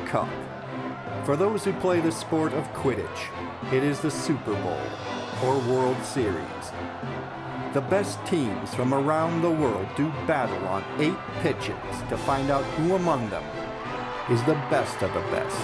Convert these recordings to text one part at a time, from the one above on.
Cup. For those who play the sport of Quidditch, it is the Super Bowl, or World Series. The best teams from around the world do battle on 8 pitches to find out who among them is the best of the best.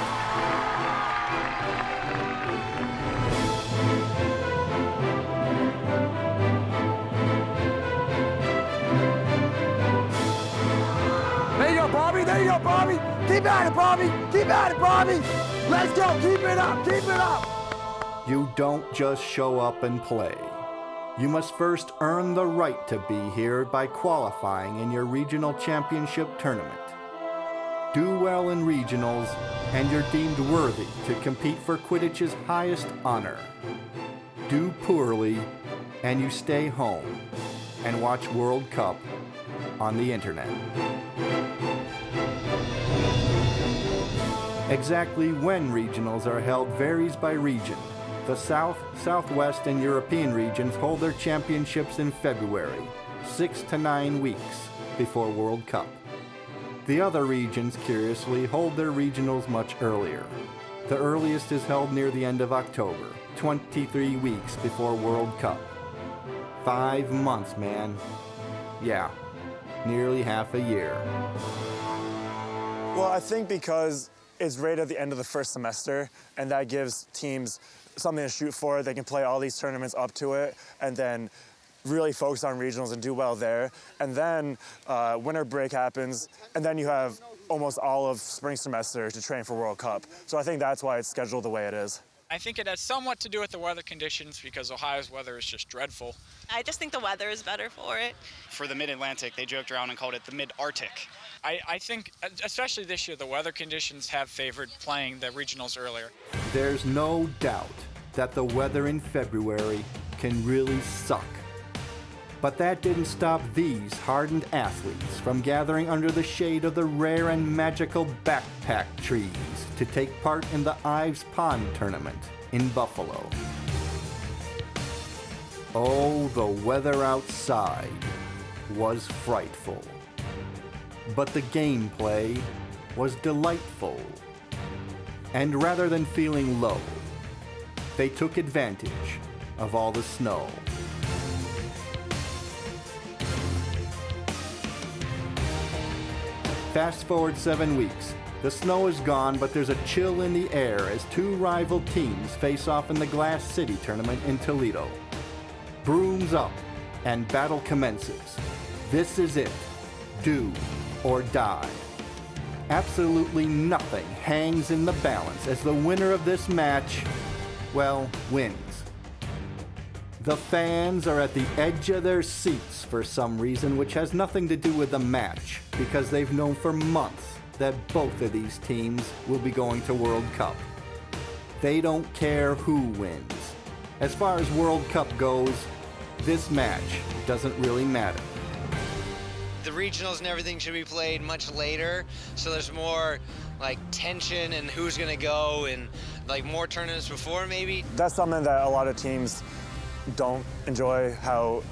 There you go, Bobby. There you go, Bobby. Keep at it, Bobby. Keep at it, Bobby. Let's go. Keep it up. Keep it up. You don't just show up and play. You must first earn the right to be here by qualifying in your regional championship tournament. Do well in regionals, and you're deemed worthy to compete for Quidditch's highest honor. Do poorly, and you stay home and watch World Cup on the internet. Exactly when regionals are held varies by region. The South, Southwest, and European regions hold their championships in February, 6 to 9 weeks before World Cup. The other regions, curiously, hold their regionals much earlier. The earliest is held near the end of October, 23 weeks before World Cup. 5 months, man. Yeah, nearly half a year. Well, I think because it's right at the end of the first semester, and that gives teams something to shoot for. They can play all these tournaments up to it, and then really focus on regionals and do well there. And then winter break happens, and then you have almost all of spring semester to train for World Cup. So I think that's why it's scheduled the way it is. I think it has somewhat to do with the weather conditions because Ohio's weather is just dreadful. I just think the weather is better for it. For the Mid-Atlantic, they joked around and called it the Mid-Arctic. I think, especially this year, the weather conditions have favored playing the regionals earlier. There's no doubt that the weather in February can really suck. But that didn't stop these hardened athletes from gathering under the shade of the rare and magical backpack trees to take part in the Ives Pond tournament in Buffalo. Oh, the weather outside was frightful. But the gameplay was delightful. And rather than feeling low, they took advantage of all the snow. Fast forward 7 weeks. The snow is gone, but there's a chill in the air as 2 rival teams face off in the Glass City tournament in Toledo. Brooms up, and battle commences. This is it. Do or die. Absolutely nothing hangs in the balance as the winner of this match, well, wins. The fans are at the edge of their seats for some reason, which has nothing to do with the match, because they've known for months that both of these teams will be going to World Cup. They don't care who wins. As far as World Cup goes, this match doesn't really matter. The regionals and everything should be played much later, so there's more like tension and who's gonna go and like more tournaments before maybe. That's something that a lot of teams don't enjoy. How,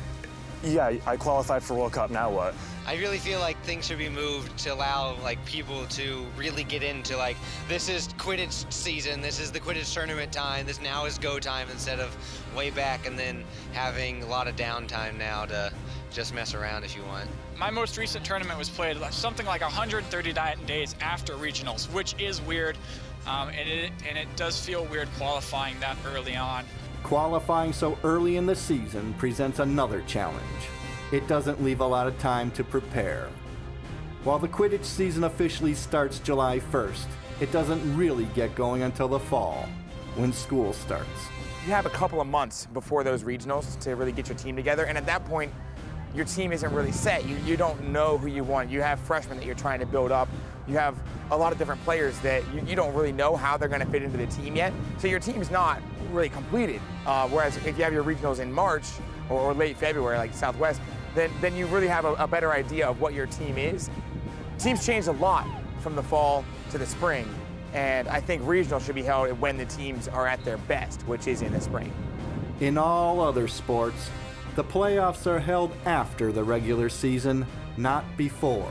yeah, I qualified for World Cup, now what? I really feel like things should be moved to allow like people to really get into like, this is Quidditch season, this is the Quidditch tournament time, this now is go time, instead of way back and then having a lot of downtime now to just mess around if you want. My most recent tournament was played something like 130 days after regionals, which is weird, and it does feel weird qualifying that early on. Qualifying so early in the season presents another challenge. It doesn't leave a lot of time to prepare. While the Quidditch season officially starts July 1st, it doesn't really get going until the fall, when school starts. You have a couple of months before those regionals to really get your team together, and at that point, your team isn't really set. You don't know who you want. You have freshmen that you're trying to build up. You have a lot of different players that you don't really know how they're gonna fit into the team yet. So your team's not really completed. Whereas if you have your regionals in March or late February, like Southwest, then you really have a better idea of what your team is. Teams change a lot from the fall to the spring, and I think regionals should be held when the teams are at their best, which is in the spring. In all other sports, the playoffs are held after the regular season, not before.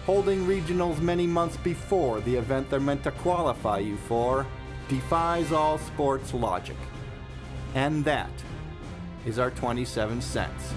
holding regionals many months before the event they're meant to qualify you for, defies all sports logic. And that is our 27 cents.